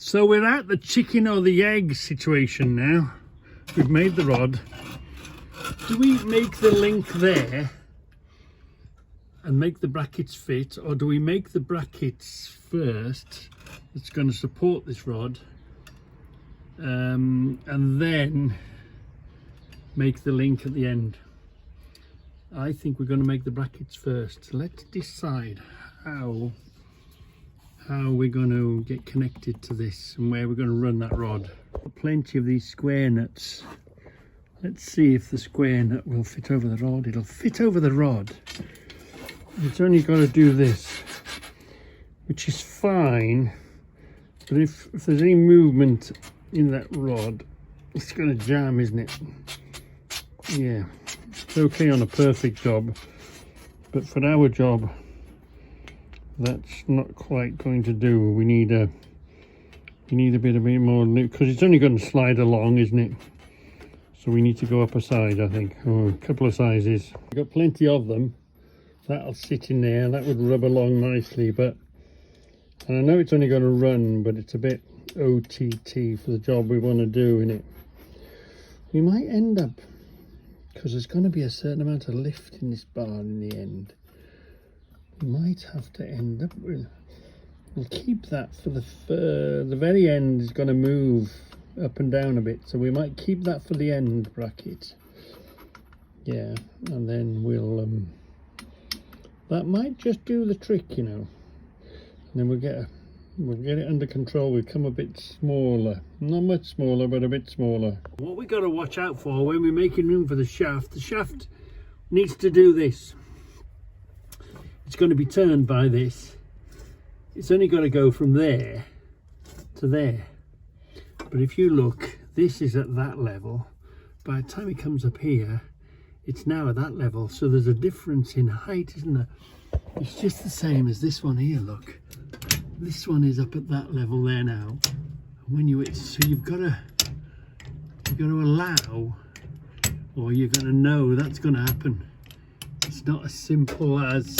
So we're at the chicken or the egg situation now. We've made the rod. Do we make the link there and make the brackets fit, or do we make the brackets first that's going to support this rod and then make the link at the end? I think we're going to make the brackets first. Let's decide how we're going to get connected to this and where we're going to run that rod. Plenty of these square nuts. Let's see if the square nut will fit over the rod. It'll fit over the rod. It's only got to do this, which is fine, but if there's any movement in that rod, it's going to jam, isn't it? Yeah, it's okay on a perfect job, but for our job, that's not quite going to do. We need a bit more, because it's only going to slide along, isn't it? So we need to go up a size, I think, or a couple of sizes. We've got plenty of them. That'll sit in there, that would rub along nicely, and I know it's only going to run, but it's a bit OTT for the job we want to do in it. We might end up, because there's going to be a certain amount of lift in this barn in the end, we might have to end up with, we'll keep that for the very end is going to move up and down a bit, so we might keep that for the end bracket. Yeah, and then we'll that might just do the trick, you know, and then we'll get it under control. We'll come a bit smaller, not much smaller, but a bit smaller. What we got to watch out for when we're making room for the shaft needs to do this. It's going to be turned by this. It's only got to go from there to there. But if you look, this is at that level. By the time it comes up here, it's now at that level. So there's a difference in height, isn't there? It's just the same as this one here, look. This one is up at that level there now. When so you've got to allow, or you're going to know that's going to happen. It's not as simple as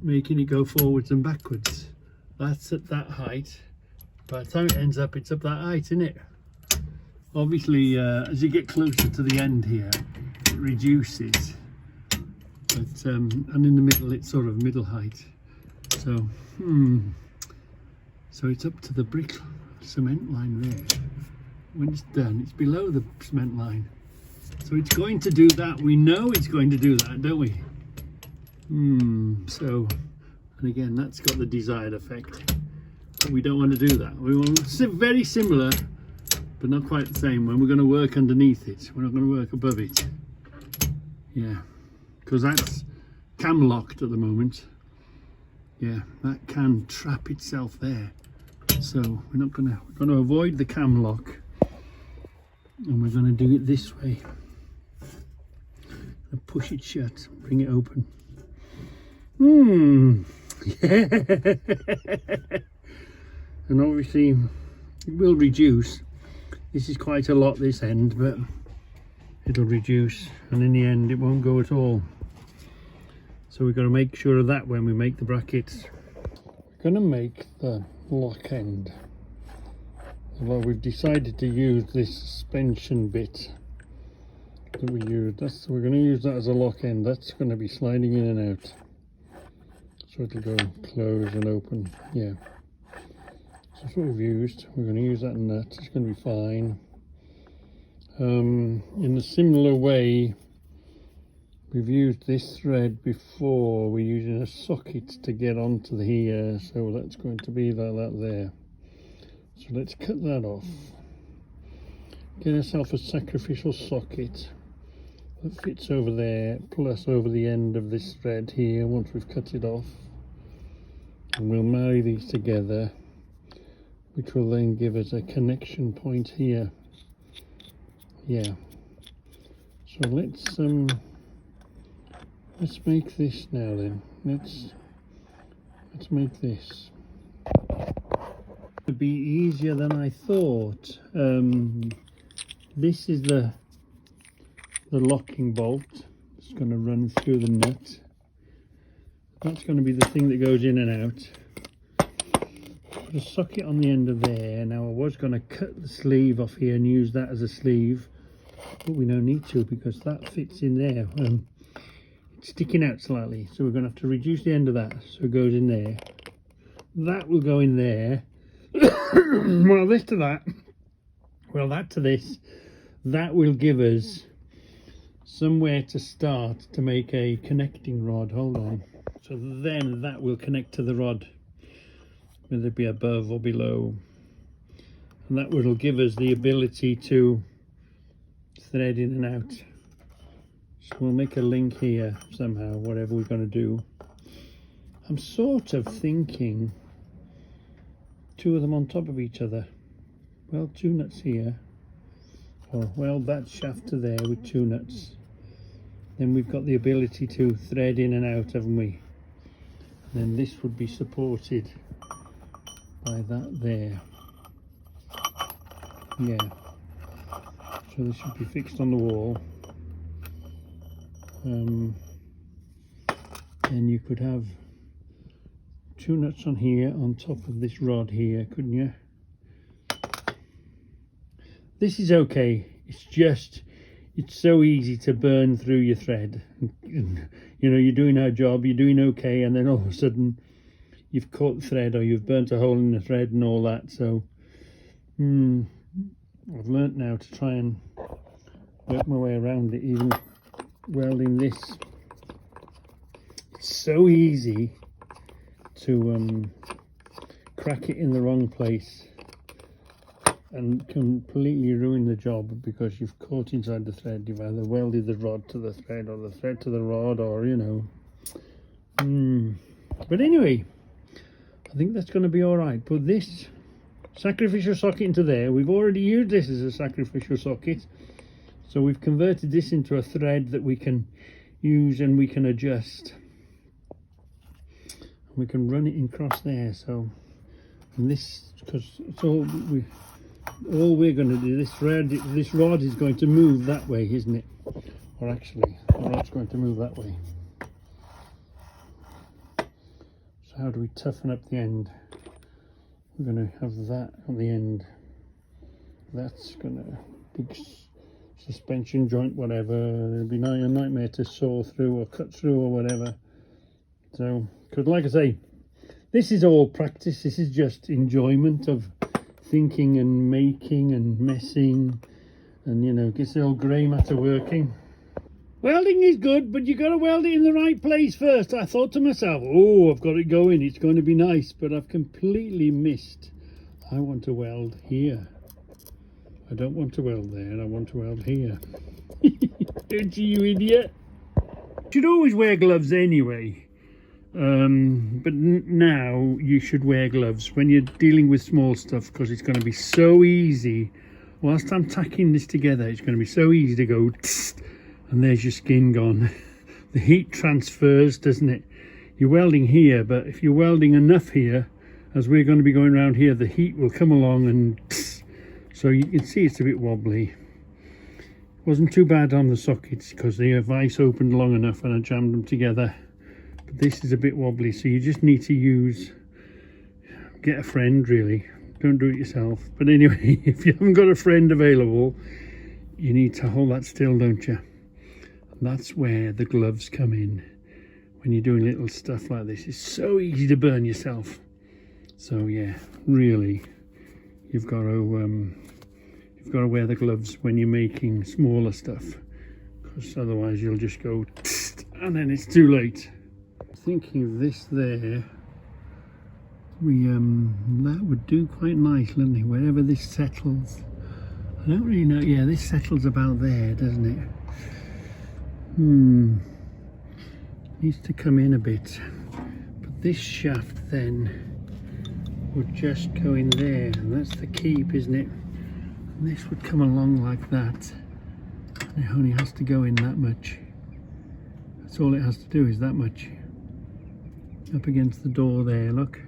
making it go forwards and backwards. That's at that height. By the time it ends up, it's up that height, isn't it? Obviously, as you get closer to the end here, it reduces. But and in the middle, it's sort of middle height. So, so it's up to the brick cement line there. When it's done, it's below the cement line. So it's going to do that. We know it's going to do that, don't we? So, and again, that's got the desired effect. But we don't want to do that. We want very similar, but not quite the same when we're going to work underneath it. We're not going to work above it. Yeah, because that's cam locked at the moment. Yeah, that can trap itself there. So we're going to avoid the cam lock, and we're going to do it this way. And push it shut, bring it open. Yeah. And obviously it will reduce. This is quite a lot, this end, but it'll reduce, and in the end it won't go at all. So we've got to make sure of that when we make the brackets. We're going to make the lock end. Although we've decided to use this suspension bit that we use. We're going to use that as a lock end. That's going to be sliding in and out. So it'll go close and open. Yeah. So that's what we've used. We're going to use that nut. It's going to be fine. In a similar way, we've used this thread before. We're using a socket to get onto the here. So that's going to be like that there. So let's cut that off. Get ourselves a sacrificial socket that fits over there, plus over the end of this thread here once we've cut it off. And we'll marry these together, which will then give us a connection point here. Yeah. So let's make this now then. Let's make this. It'll be easier than I thought. This is the locking bolt. It's going to run through the nut. That's going to be the thing that goes in and out. put a socket on the end of there. Now I was going to cut the sleeve off here and use that as a sleeve, but we don't need to because that fits in there. It's sticking out slightly, so we're going to have to reduce the end of that so it goes in there. That will go in there. Well, this to that. Well, that to this. That will give us somewhere to start to make a connecting rod. Hold on. So then that will connect to the rod, whether it be above or below, and that will give us the ability to thread in and out. So we'll make a link here somehow, whatever we're going to do. I'm sort of thinking two of them on top of each other. Well, two nuts here, or well, that shaft to there with two nuts. Then we've got the ability to thread in and out, haven't we? And then this would be supported by that there. Yeah. So this should be fixed on the wall. Then you could have two nuts on here on top of this rod here, couldn't you? This is okay. It's just, it's so easy to burn through your thread. And, you know, you're doing our job, you're doing okay, and then all of a sudden you've caught the thread or you've burnt a hole in the thread and all that. So I've learnt now to try and work my way around it, even welding this. It's so easy to crack it in the wrong place and completely ruin the job because you've caught inside the thread. You've either welded the rod to the thread or the thread to the rod, or you know. But anyway, I think that's going to be all right. Put this sacrificial socket into there. We've already used this as a sacrificial socket, so we've converted this into a thread that we can use and we can adjust. We can run it across there. So, and this, because it's all we're going to do, this rod is going to move that way, isn't it? Or actually, the rod's going to move that way. So how do we toughen up the end? We're going to have that on the end. That's going to big suspension joint, whatever. It'll be a nightmare to saw through or cut through or whatever. So, because like I say, this is all practice. This is just enjoyment of thinking and making and messing, and you know, gets the old grey matter working. Welding is good, but you got to weld it in the right place first. I thought to myself, oh, I've got it going, it's going to be nice, but I've completely missed. I want to weld here. I don't want to weld there, I want to weld here. Don't you idiot? You should always wear gloves anyway. But now you should wear gloves when you're dealing with small stuff, because it's going to be so easy. Whilst I'm tacking this together, it's going to be so easy to go and there's your skin gone. The heat transfers, doesn't it? You're welding here, but if you're welding enough here, as we're going to be going around here, the heat will come along and so you can see it's a bit wobbly. Wasn't too bad on the sockets because the vise opened long enough and I jammed them together. This is a bit wobbly, so you just need to get a friend really. Don't do it yourself. But anyway, if you haven't got a friend available, you need to hold that still, don't you? And that's where the gloves come in. When you're doing little stuff like this, it's so easy to burn yourself. So yeah, really, you've got to wear the gloves when you're making smaller stuff, because otherwise you'll just go and then it's too late. Thinking of this there, that would do quite nice, wouldn't it? Wherever this settles, I don't really know. Yeah, this settles about there, doesn't it? Needs to come in a bit, but this shaft then would just go in there, and that's the keep, isn't it? And this would come along like that, and it only has to go in that much. That's all it has to do, is that much. Up against the door there, look.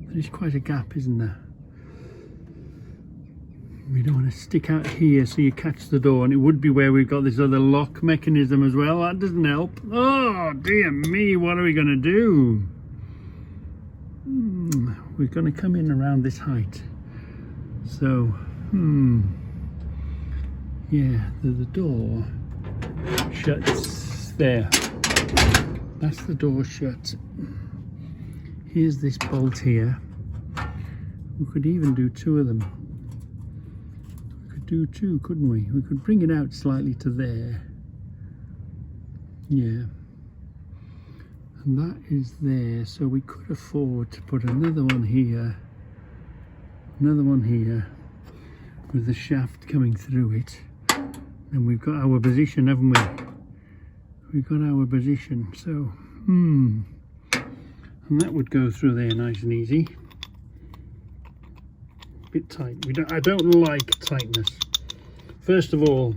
There's quite a gap, isn't there? We don't want to stick out here so you catch the door, and it would be where we've got this other lock mechanism as well. That doesn't help. Oh dear me, what are we going to do? we're going to come in around this height. So, yeah, the door shuts there. That's the door shut. Here's this bolt here. We could even do two of them. We could do two, couldn't we? We could bring it out slightly to there. Yeah. And that is there, so we could afford to put another one here, with the shaft coming through it. And we've got our position, haven't we? We've got our position, so and that would go through there nice and easy. Bit tight. I don't like tightness. First of all,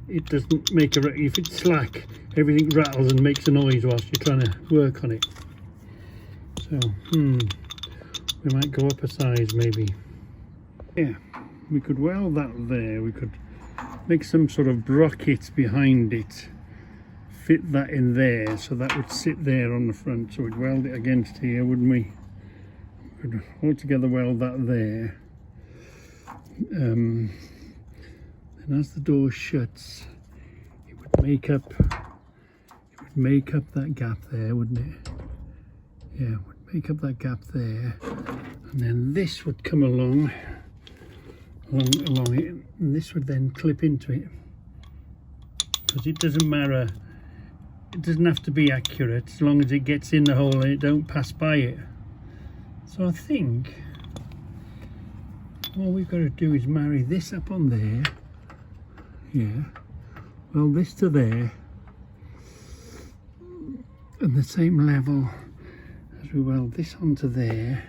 it doesn't make if it's slack, everything rattles and makes a noise whilst you're trying to work on it. So we might go up a size maybe. Yeah, we could weld that there. We could make some sort of bracket behind it, fit that in there, so that would sit there on the front, so we'd weld it against here, wouldn't we? We could altogether weld that there. And as the door shuts, it would make up that gap there, wouldn't it? Yeah, it would make up that gap there, and then this would come along it, and this would then clip into it, because it doesn't matter, it doesn't have to be accurate as long as it gets in the hole and it don't pass by it. So I think all we've got to do is marry this up on there, yeah, well, this to there, and the same level as we weld this onto there.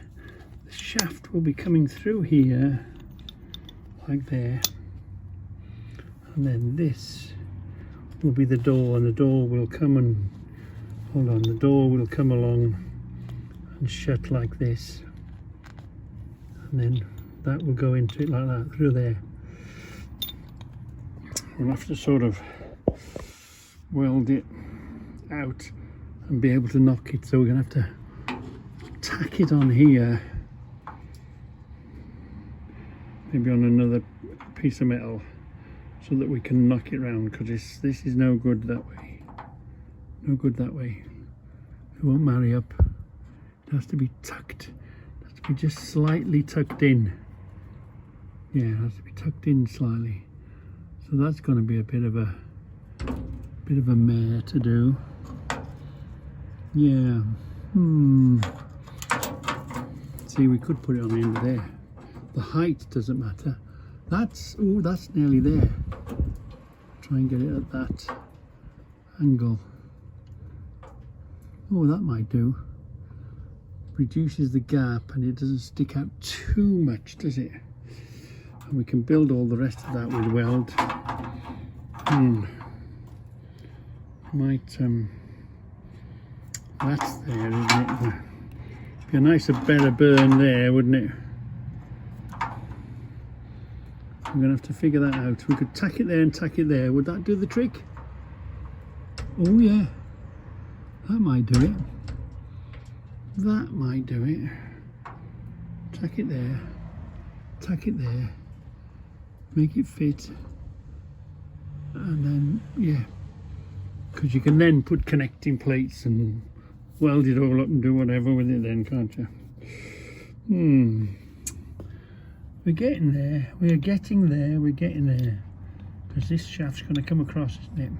The shaft will be coming through here like there, and then this will be the door, and the door will come and the door will come along and shut like this, and then that will go into it like that through there. We'll have to sort of weld it out and be able to knock it, so we're gonna have to tack it on here, maybe on another piece of metal, so that we can knock it round, because this is no good that way. No good that way. It won't marry up. It has to be tucked. It has to be just slightly tucked in. Yeah, it has to be tucked in slightly. So that's going to be a bit of a mare to do. Yeah. See, we could put it on the end of there. The height doesn't matter. That's nearly there. Try and get it at that angle. Oh, that might do. Reduces the gap and it doesn't stick out too much, does it? And we can build all the rest of that with weld. Might that's there, isn't it? Be a nicer, better burn there, wouldn't it? I'm going to have to figure that out. We could tack it there and tack it there. Would that do the trick? Oh yeah, that might do it. That might do it. Tack it there, tack it there, make it fit, and then yeah, because you can then put connecting plates and weld it all up and do whatever with it then, can't you? We're getting there, we're getting there, we're getting there. Because this shaft's going to come across, isn't it?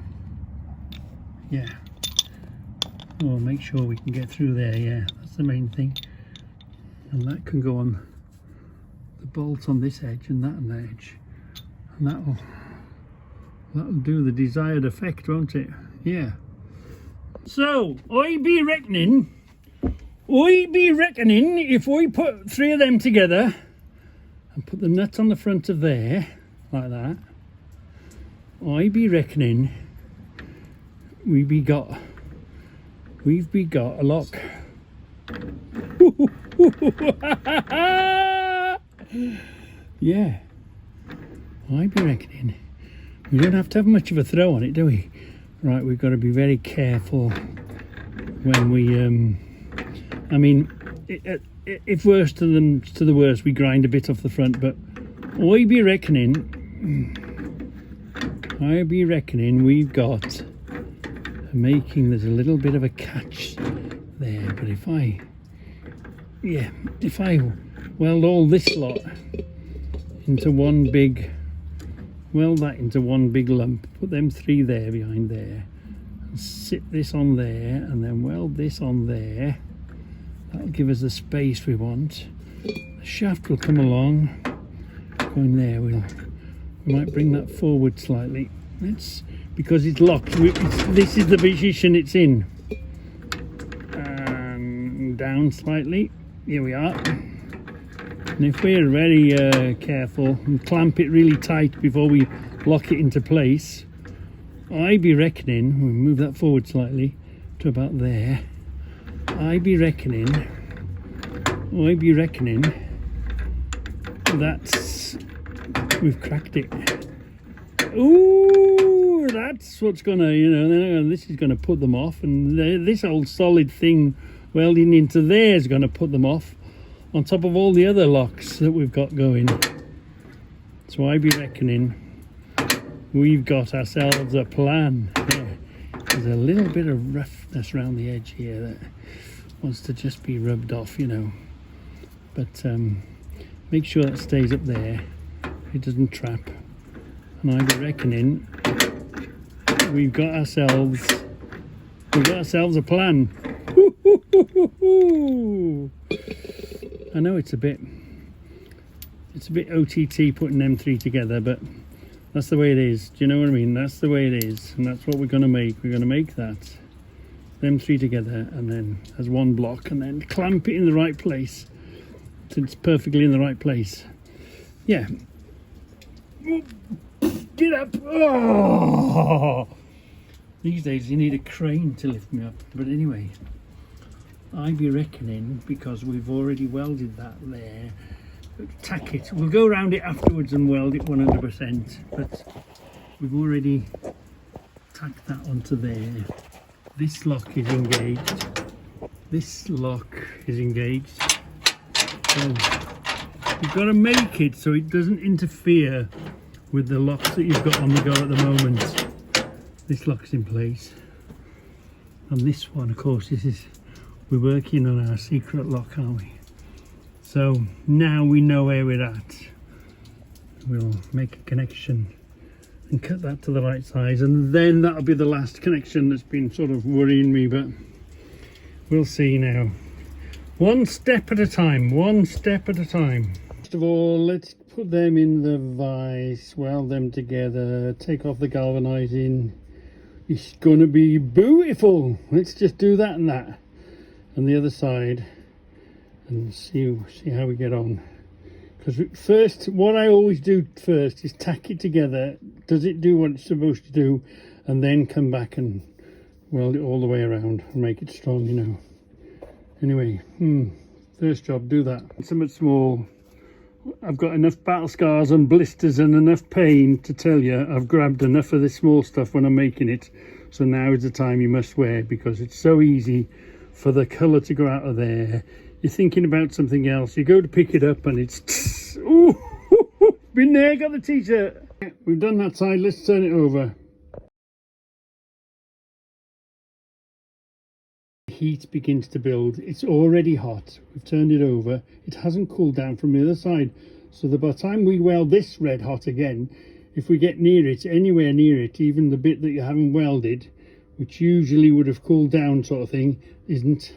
Yeah. We'll make sure we can get through there, yeah. That's the main thing. And that can go on the bolt on this edge and that on the edge. And that'll do the desired effect, won't it? Yeah. So, I be reckoning if we put three of them together and put the nuts on the front of there, like that, I be reckoning we've be got a lock. Yeah, I be reckoning we don't have to have much of a throw on it, do we? Right, we've got to be very careful when we I mean, if worse to the worst, we grind a bit off the front. But I be reckoning we've got making. There's a little bit of a catch there, but if I weld all this lot into one big, weld that into one big lump, put them three there behind there, and sit this on there, and then weld this on there. That'll give us the space we want. The shaft will come along, go in there. We might bring that forward slightly. Because it's locked. This is the position it's in. Down slightly. Here we are. And if we're very careful and clamp it really tight before we lock it into place, I'd be reckoning, we'll move that forward slightly to about there. I'd be reckoning that's, we've cracked it. Ooh, that's what's gonna, this is gonna put them off, and this old solid thing welding into there is gonna put them off, on top of all the other locks that we've got going. So I'd be reckoning we've got ourselves a plan. Yeah. There's a little bit of roughness around the edge here that wants to just be rubbed off, but make sure that stays up there, it doesn't trap. And I'd be reckoning we've got ourselves a plan. I know it's a bit OTT putting them three together, but that's the way it is. Do you know what I mean? That's the way it is, and that's what we're going to make. We're going to make them three together, and then as one block, and then clamp it in the right place so it's perfectly in the right place. Yeah. Get up! Oh! These days you need a crane to lift me up. But anyway, I'd be reckoning, because we've already welded that there, tack it. We'll go around it afterwards and weld it 100%, but we've already tacked that onto there. This lock is engaged. This lock is engaged. So you've got to make it so it doesn't interfere with the locks that you've got on the go at the moment. This lock's in place, and this one, of course, we're working on our secret lock, aren't we? So now we know where we're at. We'll make a connection and cut that to the right size, and then that'll be the last connection that's been sort of worrying me, but we'll see now. One step at a time, one step at a time. First of all, let's put them in the vise, weld them together, take off the galvanizing. It's going to be beautiful. Let's just do that and that. And the other side, and see how we get on. Because first, what I always do first is tack it together. Does it do what it's supposed to do? And then come back and weld it all the way around and make it strong, Anyway, first job, do that. Something small. I've got enough battle scars and blisters and enough pain to tell you I've grabbed enough of this small stuff when I'm making it. So now is the time you must wear, because it's so easy for the colour to go out of there. You're thinking about something else, you go to pick it up and it's ooh, been there, got the t-shirt. We've done that side, let's turn it over. Heat begins to build. It's already hot. We've turned it over. It hasn't cooled down from the other side, so that by the time we weld this red hot again, if we get near it, anywhere near it, even the bit that you haven't welded, which usually would have cooled down sort of thing, isn't.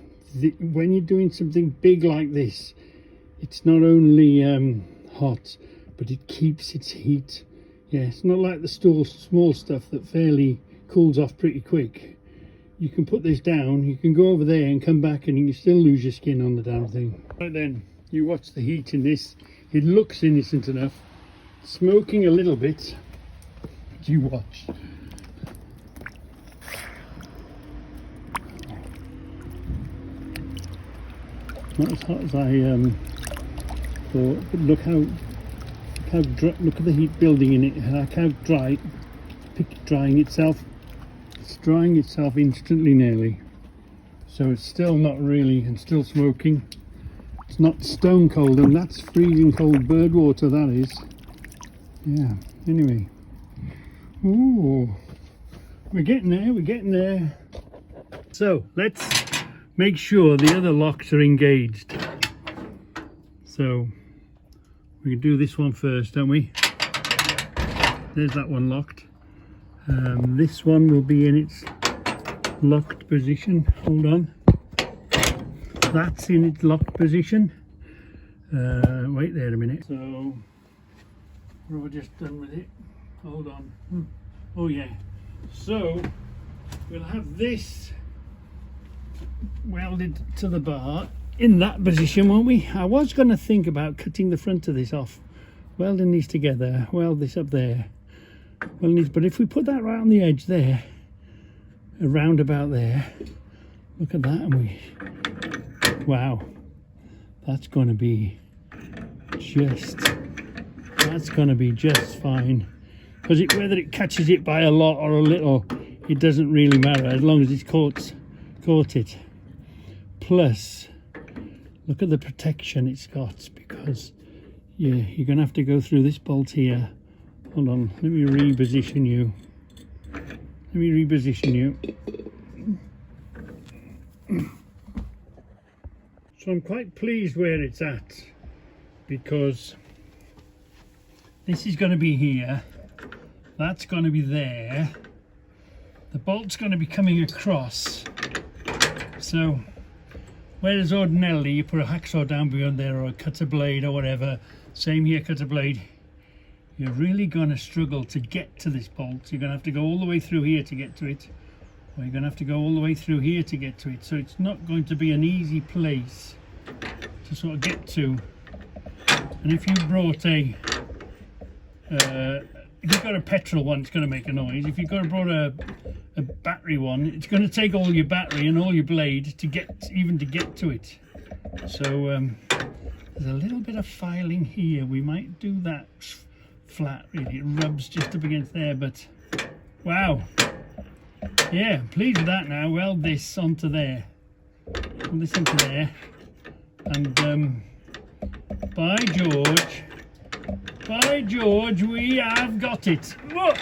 When you're doing something big like this, it's not only hot, but it keeps its heat. Yeah, it's not like the small stuff that fairly cools off pretty quick. You can put this down, you can go over there and come back, and you can still lose your skin on the damn thing. Right then, you watch the heat in this. It looks innocent enough. Smoking a little bit, but you watch. Not as hot as I thought, but look look at the heat building in it. Look how dry, drying itself. It's drying itself instantly nearly, so it's still not really, and still smoking. It's not stone cold, and that's freezing cold bird water, that is. Yeah, anyway. Ooh, we're getting there, we're getting there. So let's make sure the other locks are engaged. So we can do this one first, don't we? There's that one locked. This one will be in its locked position. Hold on. That's in its locked position. Wait there a minute. So what have I just done with it? Hold on. Oh yeah. So we'll have this welded to the bar in that position, won't we? I was going to think about cutting the front of this off, welding these together, weld this up there. But if we put that right on the edge there, around about there, look at that, and wow, that's going to be just fine. Because whether it catches it by a lot or a little, it doesn't really matter as long as it's caught it. Plus, look at the protection it's got, because yeah, you're going to have to go through this bolt here. Hold on, let me reposition you. So I'm quite pleased where it's at, because this is going to be here, that's going to be there, the bolt's going to be coming across. So whereas ordinarily you put a hacksaw down beyond there, or a cutter blade or whatever, same here, cutter blade, you're really going to struggle to get to this bolt. You're going to have to go all the way through here to get to it, or you're going to have to go all the way through here to get to it. So it's not going to be an easy place to sort of get to. And if you brought if you've got a petrol one, it's going to make a noise. If you've brought a battery one, it's going to take all your battery and all your blade to get to it. So there's a little bit of filing here. We might do that flat, really. It rubs just up against there, but wow, yeah, I'm pleased with that. Now weld this onto there, and by George, we have got it. Whoa.